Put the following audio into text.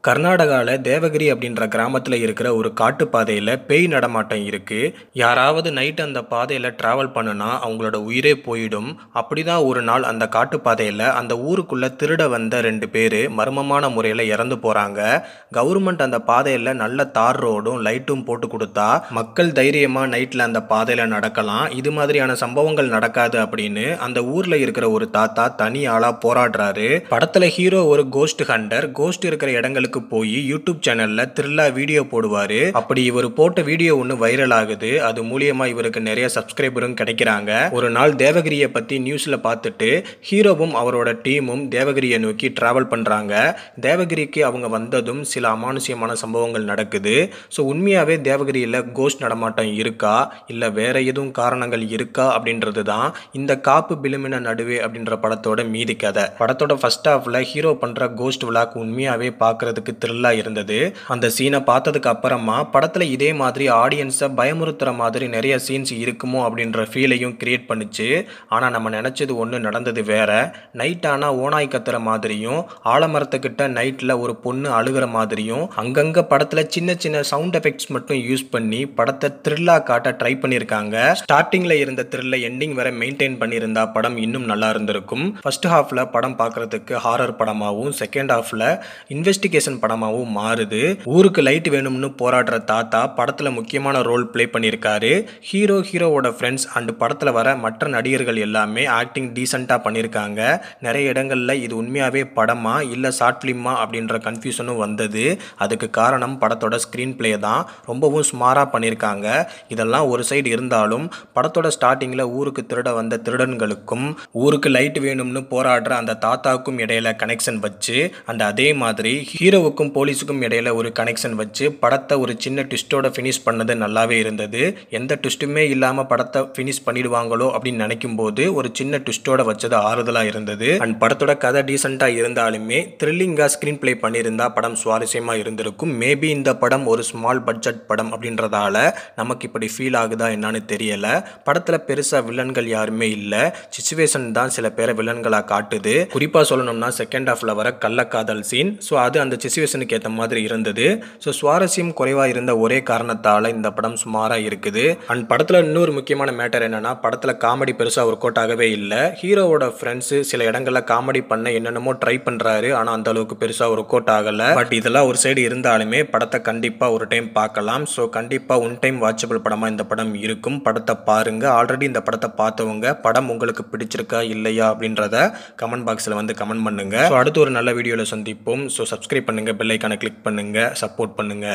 கர்நாடகால தேவகிரி அப்படின்ற கிராமத்துல இருக்கிற ஒரு காட்டுப்பாதையில பேய் நடமாட்டம் இருக்கு. யாராவது நைட் அந்த பாதையில டிராவல் பண்ணுனா அவங்களோட உயிரே போயிடும். அப்படிதான் ஒரு நாள் அந்த காட்டுப்பாதையில அந்த ஊருக்குள்ள திருட வந்த 2 பேரு மர்மமான முறையில இறந்து போறாங்க. கவர்மெண்ட் அந்த பாதையில நல்ல தார் ரோடும் லைட்டும் போட்டு கொடுத்தா மக்கள் தைரியமா நைட்ல அந்த பாதையில நடக்கலாம். இது மாதிரியான சம்பவங்கள் நடக்காது அப்படின்னு அந்த ஊர்ல இருக்கிற ஒரு தாத்தா தனி ஆளா போராடுறாரு. படத்துல ஹீரோ ஒரு கோஸ்ட் ஹண்டர். கோஸ்ட் இருக்கிற இடங்களுக்கு போய் யூடியூப் சேனல்ல த்ரில்லா வீடியோ போடுவாரு. அப்படி இவர் போட்ட வீடியோ ஒன்று வைரல் ஆகுது. அது மூலியமா இவருக்கு நிறைய சப்ஸ்கிரைபரும் கிடைக்கிறாங்க. ஒரு நாள் தேவகிரியை பத்தி நியூஸ்ல பார்த்துட்டு ஹீரோவும் அவரோட டீமும் தேவகிரியை நோக்கி டிராவல் பண்றாங்க. தேவகிரிக்கு அவங்க வந்ததும் சில அமானுஷ்யமான சம்பவங்கள் நடக்குது. ஸோ உண்மையாவே தேவகிரியில் கோஸ்ட் நடமாட்டம் இருக்கா இல்லை வேற எதுவும் காரணங்கள் இருக்கா அப்படின்றது தான் இந்த காப்பு பிலுமின நடுவே அப்படின்ற படத்தோட மீதி கதை. படத்தோட ஃபர்ஸ்ட் ஹாஃப்ல ஹீரோ பண்ற கோஸ்ட் விளாக் உண்மையாவே பார்க்கறதுக்கு த்ரில்லா இருந்தது. அந்த சீனை பார்த்ததுக்கு அப்புறமா படத்துல இதே மாதிரி ஆடியன்ஸை பயமுறுத்துற மாதிரி நிறைய சீன்ஸ் இருக்குமோ அப்படின்ற ஃபீலையும் கிரியேட் பண்ணுச்சு. ஆனா நம்ம நினைச்சது ஒன்று, நடந்தது வேற. நைட் ஆனா ஓனாய் கத்துற மாதிரியும் ஆலமரத்துக்கிட்ட நைட்ல ஒரு பொண்ணு அழுகிற மாதிரியும் அங்கங்க படத்துல சின்ன சின்ன சவுண்ட் எஃபெக்ட்ஸ் மட்டும் யூஸ் பண்ணி படத்தை த்ரில்லா காட்ட ட்ரை பண்ணியிருக்காங்க. ஸ்டார்டிங்ல இருந்த த்ரில்ல எண்டிங் வரை மெயின்டைன் பண்ணியிருந்தா படம் இன்னும் நல்லா இருந்திருக்கும். ஃபர்ஸ்ட் ஹாஃப்ல படம் பார்க்கறதுக்கு ஹாரர் படமாகவும் செகண்ட் ஹாஃப்ல இன்வெஸ்டிகேஷன் படமாகவும் மாறுது. ஊருக்கு லைட் வேணும்னு போராடுற தாத்தா படத்துல முக்கியமான ரோல் பிளே பண்ணியிருக்காரு. ஹீரோவோட ஃப்ரெண்ட்ஸ் அண்ட் படத்துல வர மற்ற நடிகர்கள் எல்லாமே ஆக்டிங் டீசெண்டா பண்ணியிருக்காங்க. நிறைய இடங்கள்ல இது உண்மையாவே படமா இல்ல ஷார்ட் பிலிமா அப்படின்ற கன்ஃபியூஷனும் வந்தது. அதுக்கு காரணம் படத்தோட ஸ்கிரீன் பிளே தான். ரொம்பவும் ஸ்மாரா பண்ணியிருக்காங்க. இதெல்லாம் ஒரு சைடு இருந்தாலும் படத்தோட ஸ்டார்டிங்ல ஊருக்கு திருட வந்த திருடன்களுக்கும் ஊருக்கு லைட் வேணும்னு போராடுற அந்த தாத்தாவுக்கும் இடையில கனெக்ஷன் வச்சு அண்ட் அதே மாதிரி ஹீரோவுக்கும் போலீஸுக்கும் இடையில ஒரு கனெக்ஷன் வச்சு படத்தை ஒரு சின்ன ட்விஸ்டோட ஃபினிஷ் பண்ணது நல்லாவே இருந்தது. எந்த ட்விஸ்ட்டுமே இல்லாமல் படத்தை ஃபினிஷ் பண்ணிடுவாங்களோ அப்படின்னு நினைக்கும் போது ஒரு சின்ன ட்விஸ்டோட வச்சது ஆறுதலாக இருந்தது. அண்ட் படத்தோட கதை டீசெண்டாக இருந்தாலுமே த்ரில்லிங்காக ஸ்க்ரீன் பிளே பண்ணியிருந்தா படம் சுவாரஸ்யமாக இருந்திருக்கும். மேபி இந்த படம் ஒரு ஸ்மால் பட்ஜெட் படம் அப்படின்றதால நமக்கு இப்படி ஃபீல் ஆகுதா என்னன்னு தெரியல. படத்தில் பெருசாக வில்லன்கள் யாருமே இல்லை. சிச்சுவேஷன் தான் சில பேரை வில்லன்களாக காட்டுது. குறிப்பாக சொல்லணும்னா செகண்ட் ஹாஃப்ல வர கள்ளக்காதல் சீன். ஸோ அது அந்த சிச்சுவேஷனுக்கு ஏற்ற மாதிரி இருந்தது. ஸோ சுவாரஸ்யம் குறைவாக இருந்த ஒரே காரணத்தால் இந்த படம் சுமாராக இருக்குது. அண்ட் படத்தில் இன்னொரு முக்கியமான மேட்டர் என்னன்னா, படத்தில் காமெடி பெருசாக ஒர்க் அவுட் ஆகவே இல்லை. ஹீரோவோட ஃப்ரெண்ட்ஸு சில இடங்களில் காமெடி பண்ண என்னென்னமோ ட்ரை பண்ணுறாரு. ஆனால் அந்த அளவுக்கு பெருசாக ஒர்க் அவுட் ஆகலை. பட் இதெல்லாம் ஒரு சைடு இருந்தாலுமே படத்தை கண்டிப்பாக ஒரு டைம் பார்க்கலாம். ஸோ கண்டிப்பாக ஒன் டைம் வாட்சபிள் படமாக இந்த படம் இருக்கும். படத்தை பாருங்க. ஆல்ரெடி இந்த படத்தை பார்த்தவங்க படம் உங்களுக்கு பிடிச்சிருக்கா இல்லையா அப்படின்றத கமெண்ட் பாக்ஸில் வந்து கமெண்ட் பண்ணுங்க. ஸோ அடுத்து ஒரு நல்ல வீடியோவில் சந்திப்போம். ஸோ சப்ஸ்கிரைப் பண்ணுங்க, பெல் ஐக்கானை கிளிக் பண்ணுங்க, சப்போர்ட் பண்ணுங்க.